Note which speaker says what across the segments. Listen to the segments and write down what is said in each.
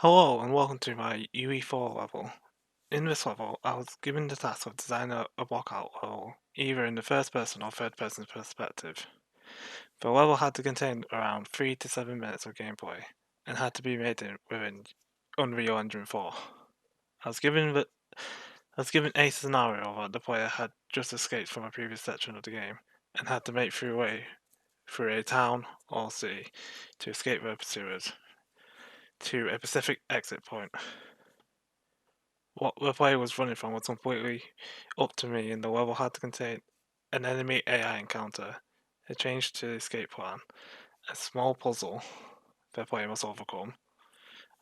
Speaker 1: Hello and welcome to my UE4 level. In this level, I was given the task of designing a blockout level, either in the first person or third person perspective. The level had to contain around 3 to 7 minutes of gameplay, and had to be made within Unreal Engine 4. I was given a scenario that the player had just escaped from a previous section of the game, and had to make their way through a town or city to escape their pursuers to a specific exit point. What the player was running from was completely up to me, and the level had to contain an enemy AI encounter, a change to the escape plan, a small puzzle the player must overcome,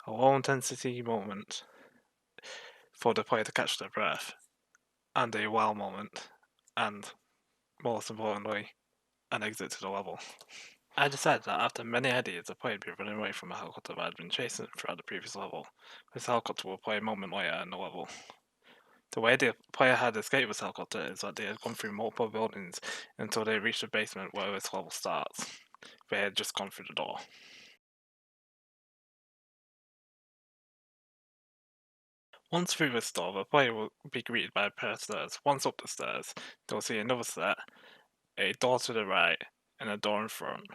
Speaker 1: a low intensity moment for the player to catch their breath, and a wow moment, and most importantly, an exit to the level. I decided that after many ideas, the player would be running away from a helicopter that had been chasing throughout the previous level. This helicopter will play a moment later in the level. The way the player had escaped this helicopter is that they had gone through multiple buildings until they reached the basement where this level starts. They had just gone through the door. Once through this door, the player will be greeted by a pair of stairs. Once up the stairs, they'll see another set, a door to the right, and a door in front.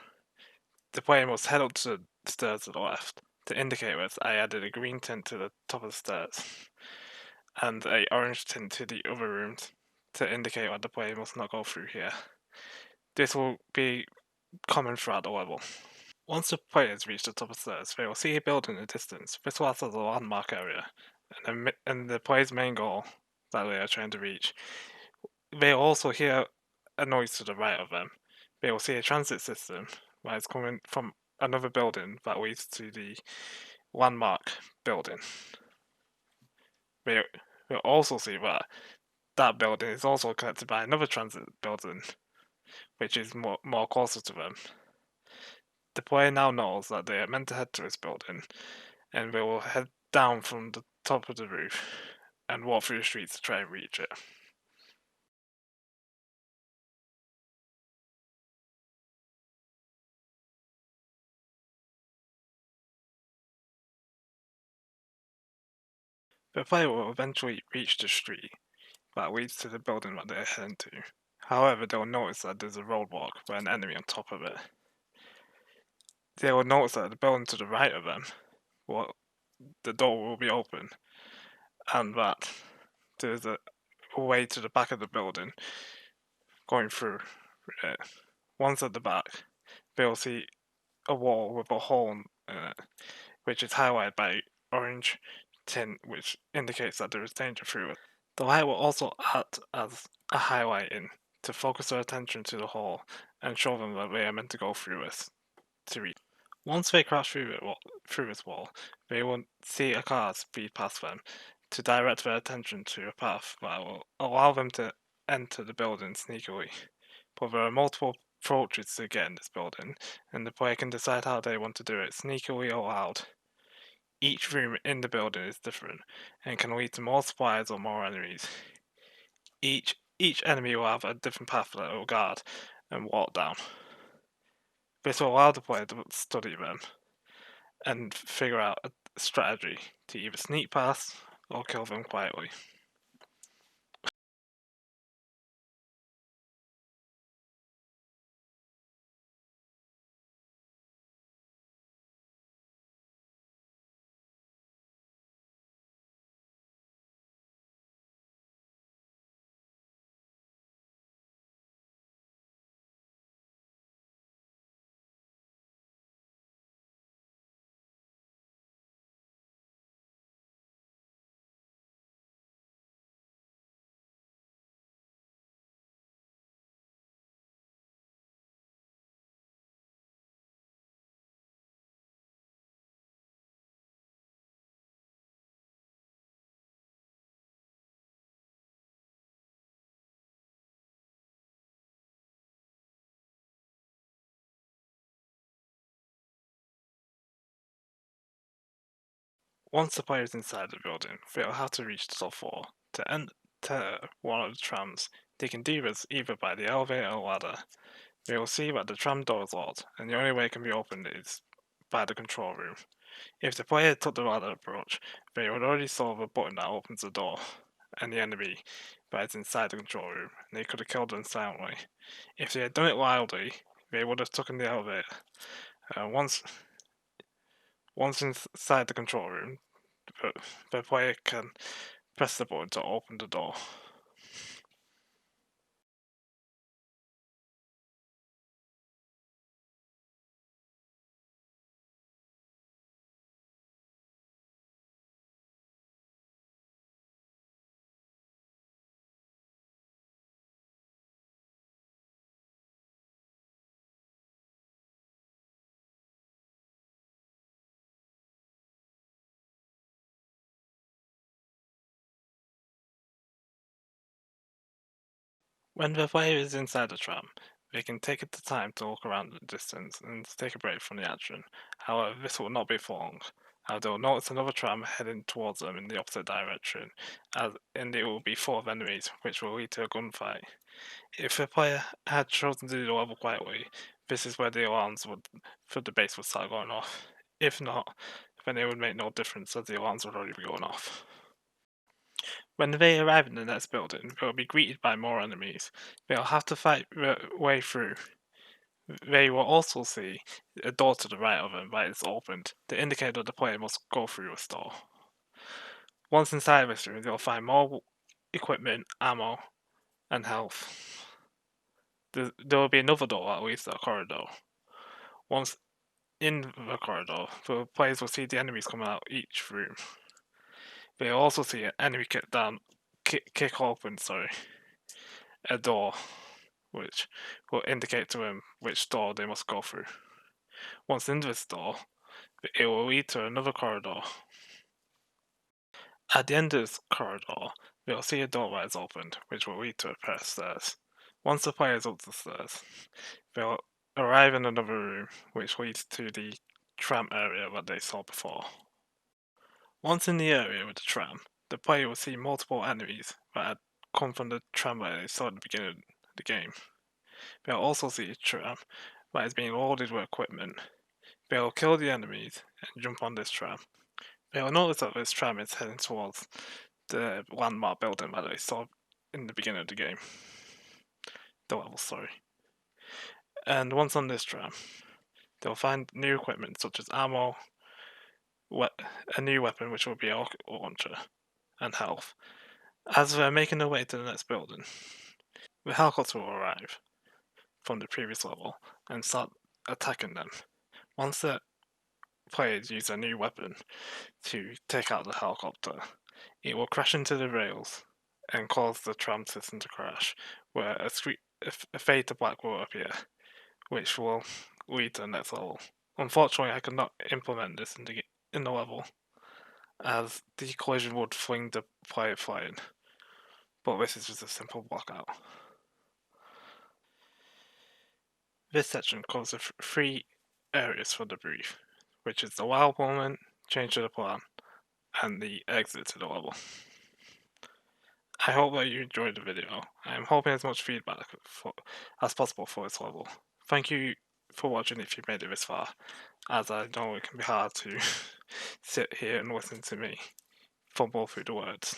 Speaker 1: The player must head up to the stairs to the left. To indicate this, I added a green tint to the top of the stairs, and a orange tint to the other rooms to indicate that the player must not go through here. This will be common throughout the level. Once the players reach the top of the stairs, they will see a building in the distance. This will act as a landmark area, and the player's main goal that they are trying to reach. They will also hear a noise to the right of them. They will see a transit system that is coming from another building that leads to the landmark building. They will also see that that building is also connected by another transit building, which is more closer to them. The player now knows that they are meant to head to this building, and they will head down from the top of the roof and walk through the streets to try and reach it. The player will eventually reach the street that leads to the building that they are heading to. However, they will notice that there's a roadblock with an enemy on top of it. They will notice that the building to the right of them, the door will be open, and that there's a way to the back of the building going through it. Once at the back, they'll see a wall with a hole in it, which is highlighted by orange tint, which indicates that there is danger through it. The light will also act as a highlighting to focus their attention to the hole and show them that they are meant to go through this to reach. Once they crash through this wall, they will see a car speed past them to direct their attention to a path that will allow them to enter the building sneakily. But there are multiple approaches to get in this building, and the player can decide how they want to do it, sneakily or loud. Each room in the building is different, and can lead to more supplies or more enemies. Each enemy will have a different path that it will guard and walk down. This will allow the player to study them and figure out a strategy to either sneak past or kill them quietly. Once the player is inside the building, they'll have to reach the top floor. To enter one of the trams, they can do this either by the elevator or ladder. They will see that the tram door is locked, and the only way it can be opened is by the control room. If the player took the right approach, they would already solve a button that opens the door, and the enemy that is inside the control room, and they could have killed them silently. If they had done it wildly, they would have taken the elevator. Once inside the control room, the player can press the button to open the door. When the player is inside the tram, they can take the time to look around the distance and take a break from the action. However, this will not be for long. They will notice another tram heading towards them in the opposite direction, and it will be full of enemies, which will lead to a gunfight. If the player had chosen to do the level quietly, this is where the alarms for the base would start going off. If not, then it would make no difference as the alarms would already be going off. When they arrive in the next building, they will be greeted by more enemies. They will have to fight their way through. They will also see a door to the right of them that is opened to indicate that the player must go through this door. Once inside this room, they will find more equipment, ammo, and health. There will be another door that leads to a corridor. Once in the corridor, the players will see the enemies coming out each room. They will also see an enemy kick open, a door, which will indicate to them which door they must go through. Once in this door, it will lead to another corridor. At the end of this corridor, they will see a door that is opened, which will lead to a pair of stairs. Once the player is up the stairs, they'll arrive in another room, which leads to the tram area that they saw before. Once in the area with the tram, the player will see multiple enemies that had come from the tram that they saw at the beginning of the game. They'll also see a tram that is being loaded with equipment. They'll kill the enemies and jump on this tram. They'll notice that this tram is heading towards the landmark building that they saw in the beginning of the game. The level, sorry. And once on this tram, they'll find new equipment such as ammo, a new weapon which will be a rocket launcher, and health. As they're making their way to the next building, the helicopter will arrive from the previous level and start attacking them. Once the players use a new weapon to take out the helicopter, it will crash into the rails and cause the tram system to crash, where a fade to black will appear, which will lead to the next level. Unfortunately, I could not implement this in the level, as the collision would fling the player flying, but this is just a simple blockout. This section covers the three areas for the brief, which is the wild moment, change to the plan, and the exit to the level. I hope that you enjoyed the video. I am hoping as much feedback as possible for this level. Thank you for watching if you made it this far, as I know it can be hard to sit here and listen to me fumble through the words.